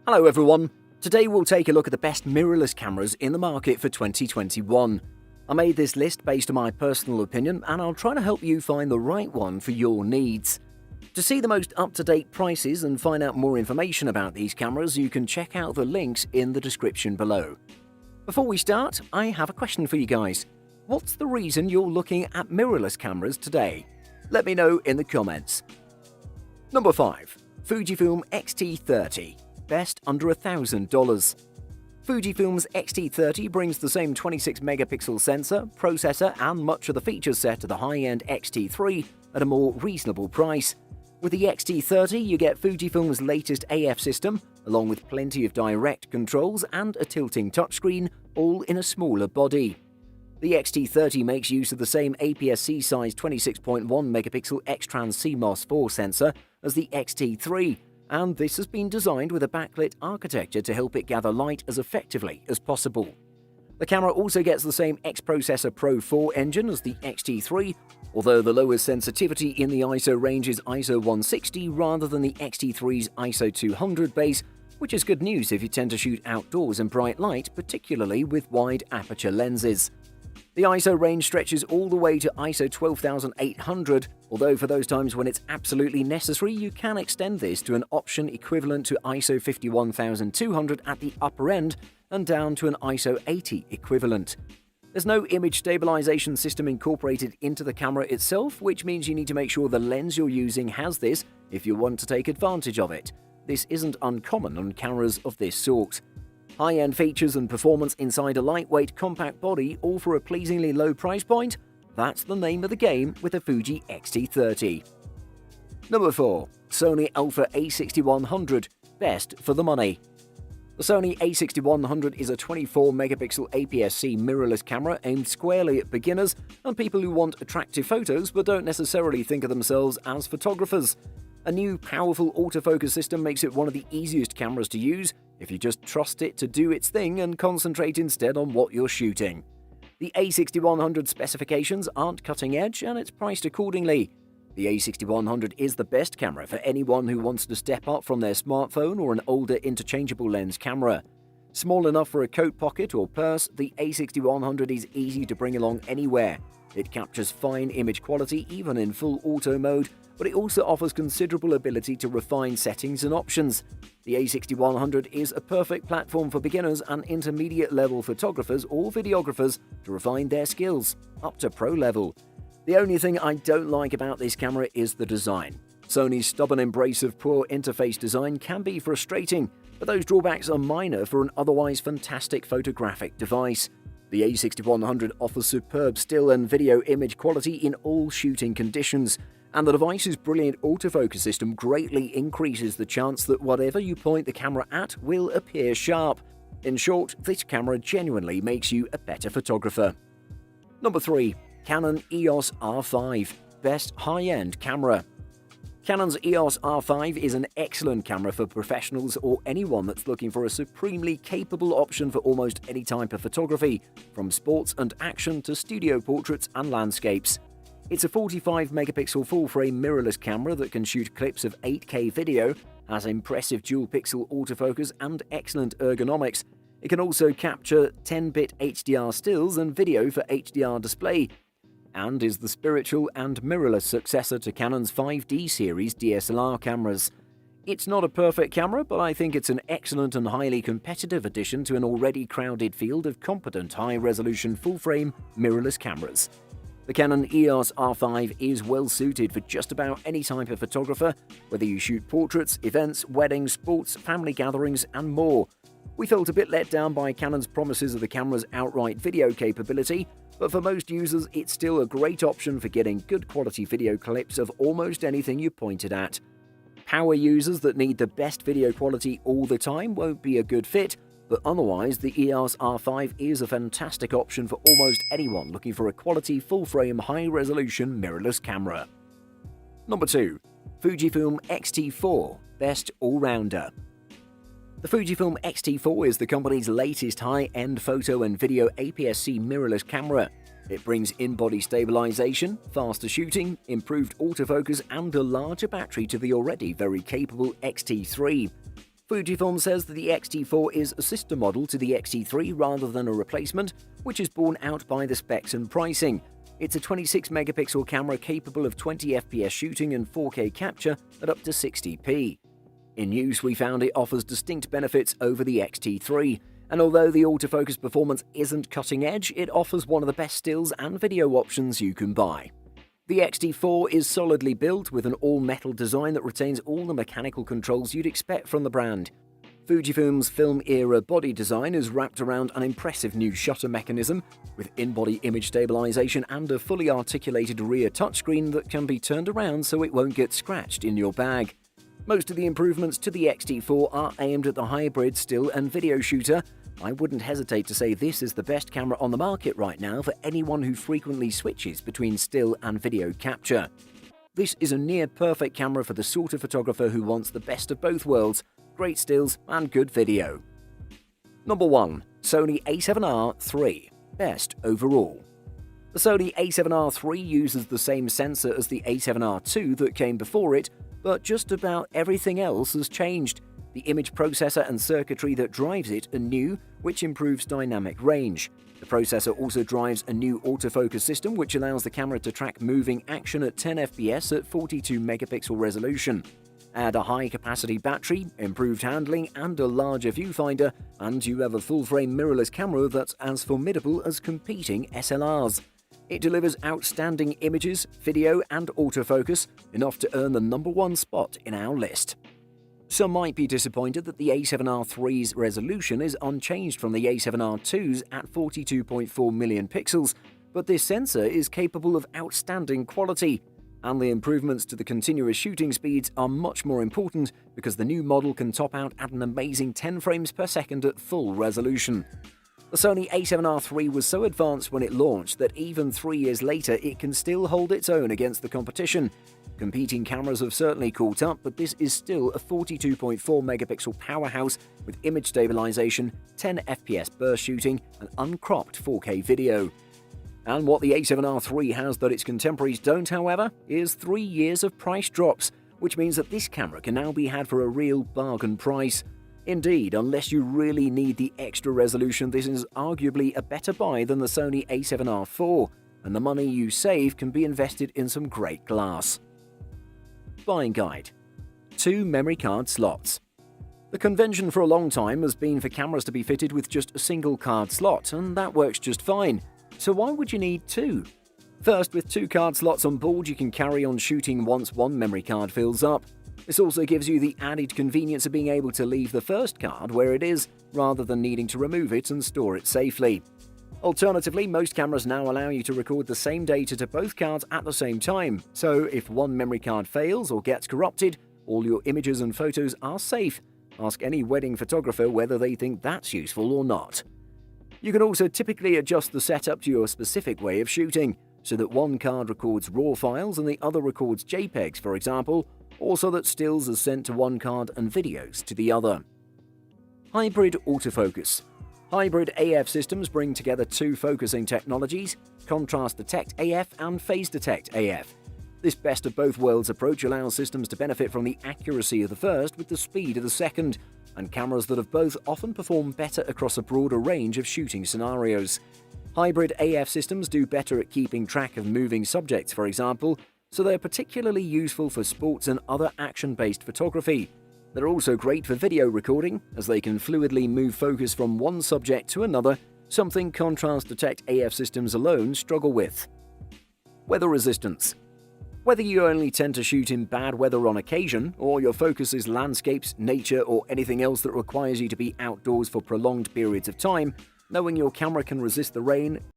Hello everyone, today we'll take a look at the best mirrorless cameras in the market for 2021. I made this list based on my personal opinion and I'll try to help you find the right one for your needs. To see the most up-to-date prices and find out more information about these cameras, you can check out the links in the description below. Before we start, I have a question for you guys. What's the reason you're looking at mirrorless cameras today? Let me know in the comments. Number 5. Fujifilm X-T30. Best under $1,000. Fujifilm's X-T30 brings the same 26-megapixel sensor, processor and much of the feature set of the high-end X-T3 at a more reasonable price. With the X-T30, you get Fujifilm's latest AF system, along with plenty of direct controls and a tilting touchscreen, all in a smaller body. The X-T30 makes use of the same APS-C size 26.1-megapixel X-Trans CMOS 4 sensor as the X-T3, and this has been designed with a backlit architecture to help it gather light as effectively as possible. The camera also gets the same X-Processor Pro 4 engine as the X-T3, although the lowest sensitivity in the ISO range is ISO 160 rather than the X-T3's ISO 200 base, which is good news if you tend to shoot outdoors in bright light, particularly with wide aperture lenses. The ISO range stretches all the way to ISO 12800, although for those times when it's absolutely necessary, you can extend this to an option equivalent to ISO 51200 at the upper end and down to an ISO 80 equivalent. There's no image stabilization system incorporated into the camera itself, which means you need to make sure the lens you're using has this if you want to take advantage of it. This isn't uncommon on cameras of this sort. High-end features and performance inside a lightweight, compact body, all for a pleasingly low price point? That's the name of the game with the Fuji X-T30. Number 4. Sony Alpha A6100. Best for the money. The Sony A6100 is a 24-megapixel APS-C mirrorless camera aimed squarely at beginners and people who want attractive photos but don't necessarily think of themselves as photographers. A new, powerful autofocus system makes it one of the easiest cameras to use if you just trust it to do its thing and concentrate instead on what you're shooting. The A6100 specifications aren't cutting edge and it's priced accordingly. The A6100 is the best camera for anyone who wants to step up from their smartphone or an older interchangeable lens camera. Small enough for a coat pocket or purse, the A6100 is easy to bring along anywhere. It captures fine image quality even in full auto mode, but it also offers considerable ability to refine settings and options. The A6100 is a perfect platform for beginners and intermediate-level photographers or videographers to refine their skills, up to pro level. The only thing I don't like about this camera is the design. Sony's stubborn embrace of poor interface design can be frustrating, but those drawbacks are minor for an otherwise fantastic photographic device. The A6100 offers superb still and video image quality in all shooting conditions, and the device's brilliant autofocus system greatly increases the chance that whatever you point the camera at will appear sharp. In short, this camera genuinely makes you a better photographer. Number 3. Canon EOS R5. Best high-end camera. Canon's EOS R5 is an excellent camera for professionals or anyone that's looking for a supremely capable option for almost any type of photography, from sports and action to studio portraits and landscapes. It's a 45-megapixel full-frame mirrorless camera that can shoot clips of 8K video, has impressive dual-pixel autofocus and excellent ergonomics. It can also capture 10-bit HDR stills and video for HDR display, and is the spiritual and mirrorless successor to Canon's 5D series DSLR cameras. It's not a perfect camera, but I think it's an excellent and highly competitive addition to an already crowded field of competent high-resolution full-frame mirrorless cameras. The Canon EOS R5 is well suited for just about any type of photographer, whether you shoot portraits, events, weddings, sports, family gatherings, and more. We felt a bit let down by Canon's promises of the camera's outright video capability, but for most users it's still a great option for getting good quality video clips of almost anything you pointed at. Power users that need the best video quality all the time won't be a good fit, but otherwise the EOS R5 is a fantastic option for almost anyone looking for a quality full-frame high-resolution mirrorless camera. Number 2. Fujifilm X-T4. Best all-rounder. The Fujifilm X-T4 is the company's latest high-end photo and video APS-C mirrorless camera. It brings in-body stabilization, faster shooting, improved autofocus, and a larger battery to the already very capable X-T3. Fujifilm says that the X-T4 is a sister model to the X-T3 rather than a replacement, which is borne out by the specs and pricing. It's a 26-megapixel camera capable of 20 FPS shooting and 4K capture at up to 60p. In use, we found it offers distinct benefits over the X-T3, and although the autofocus performance isn't cutting edge, it offers one of the best stills and video options you can buy. The X-T4 is solidly built with an all-metal design that retains all the mechanical controls you'd expect from the brand. Fujifilm's film-era body design is wrapped around an impressive new shutter mechanism, with in-body image stabilization and a fully articulated rear touchscreen that can be turned around so it won't get scratched in your bag. Most of the improvements to the X-T4 are aimed at the hybrid still and video shooter. I wouldn't hesitate to say this is the best camera on the market right now for anyone who frequently switches between still and video capture. This is a near-perfect camera for the sort of photographer who wants the best of both worlds, great stills and good video. Number 1. Sony a7R III. Best overall. The Sony a7R III uses the same sensor as the a7R II that came before it, but just about everything else has changed. The image processor and circuitry that drives it are new, which improves dynamic range. The processor also drives a new autofocus system which allows the camera to track moving action at 10 FPS at 42 megapixel resolution. Add a high-capacity battery, improved handling, and a larger viewfinder, and you have a full-frame mirrorless camera that's as formidable as competing SLRs. It delivers outstanding images, video, and autofocus, enough to earn the number 1 spot in our list. Some might be disappointed that the a7R III's resolution is unchanged from the a7R II's at 42.4 million pixels, but this sensor is capable of outstanding quality, and the improvements to the continuous shooting speeds are much more important because the new model can top out at an amazing 10 frames per second at full resolution. The Sony a7R III was so advanced when it launched that even 3 years later it can still hold its own against the competition. Competing cameras have certainly caught up, but this is still a 42.4 megapixel powerhouse with image stabilization, 10 FPS burst shooting, and uncropped 4K video. And what the a7R III has that its contemporaries don't, however, is 3 years of price drops, which means that this camera can now be had for a real bargain price. Indeed, unless you really need the extra resolution, this is arguably a better buy than the Sony a7R IV, and the money you save can be invested in some great glass. Buying guide. 2 memory card slots. The convention for a long time has been for cameras to be fitted with just a single card slot, and that works just fine. So why would you need 2? First, with 2 card slots on board, you can carry on shooting once one memory card fills up. This also gives you the added convenience of being able to leave the first card where it is, rather than needing to remove it and store it safely. Alternatively, most cameras now allow you to record the same data to both cards at the same time, so if one memory card fails or gets corrupted, all your images and photos are safe. Ask any wedding photographer whether they think that's useful or not. You can also typically adjust the setup to your specific way of shooting, so that one card records RAW files and the other records JPEGs, for example, or so that stills are sent to one card and videos to the other. Hybrid autofocus. Hybrid AF systems bring together 2 focusing technologies, Contrast Detect AF and Phase Detect AF. This best of both worlds approach allows systems to benefit from the accuracy of the first with the speed of the second, and cameras that have both often perform better across a broader range of shooting scenarios. Hybrid AF systems do better at keeping track of moving subjects, for example, so they're particularly useful for sports and other action-based photography. They're also great for video recording, as they can fluidly move focus from one subject to another, something Contrast Detect AF systems alone struggle with. Weather resistance. Whether you only tend to shoot in bad weather on occasion, or your focus is landscapes, nature, or anything else that requires you to be outdoors for prolonged periods of time, knowing your camera can resist the rain